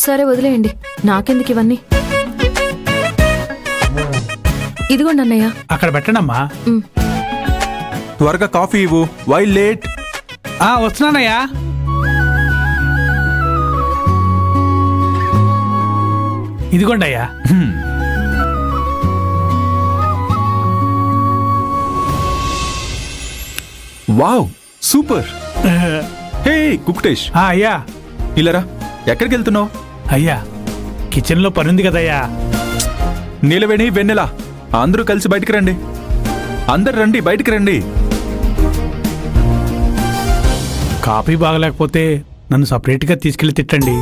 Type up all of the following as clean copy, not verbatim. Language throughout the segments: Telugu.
సరే వదిలేయండి, నాకెందుకు ఇవన్నీ. ఇదిగోండి అన్నయ్య. అక్కడ పెట్టండమ్మా. త్వరగా కాఫీ ఇవ్వు. Why late? వస్తున్నానయ్యా. ఇదిగోండి అయ్యా. Wow, super. హే కుక్టేష్, అయ్యా. ఇలారా. ఎక్కడికి వెళ్తున్నావు? అయ్యా, కిచెన్లో పనుంది కదయ్యా. నీలవేణి, వెన్నెలా, అందరూ కలిసి బయటికి రండి. అందరు రండి, బయటికి రండి. కాఫీ బాగలేకపోతే నన్ను సపరేట్గా తీసుకెళ్లి తిట్టండి,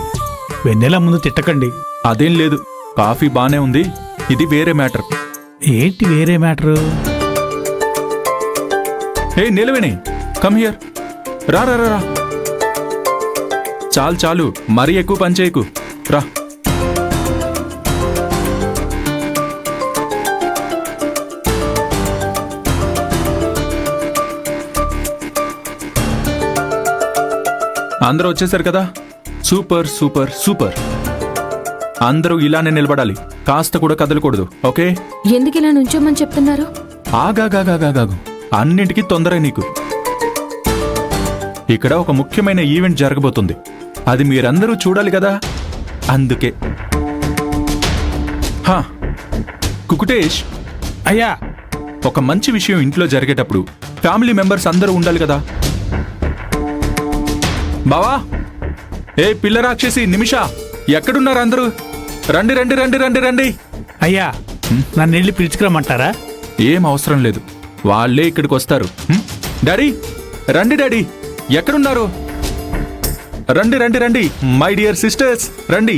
వెన్నెల ముందు తిట్టకండి. అదేం లేదు, కాఫీ బానే ఉంది. ఇది వేరే మ్యాటర్. ఏంటి వేరే matter? Hey Neelaveni, come here. రా రా రా. చాలు చాలు, మరీ ఎక్కువ పని చేయకు. రా. అందరూ వచ్చేసారు కదా. Super super super. అందరూ ఇలానే నిలబడాలి, కాస్త కూడా కదలకూడదు. ఓకే? ఎందుకు ఇలా నుంచోమని చెప్తున్నారు? ఆగాగాగాగాగు, అన్నింటికీ తొందర నీకు. ఇక్కడ ఒక ముఖ్యమైన ఈవెంట్ జరగబోతుంది, అది మీరందరూ చూడాలి కదా, అందుకే. కుకుటేష్. అయ్యా. ఒక మంచి విషయం ఇంట్లో జరిగేటప్పుడు ఫ్యామిలీ మెంబర్స్ అందరూ ఉండాలి కదా. బావా, ఏ పిల్ల రాక్షసి నిమిషా, ఎక్కడున్నారు అందరూ? రండి రండి రండి రండి రండి. అయ్యా, నన్ను వెళ్ళి పిలుచుకురమ్మంటారా? ఏం అవసరం లేదు, వాళ్ళే ఇక్కడికి వస్తారు. డాడీ, రండి డాడీ, ఎక్కడున్నారు? రండి రండి రండి, మై డియర్ సిస్టర్స్, రండి.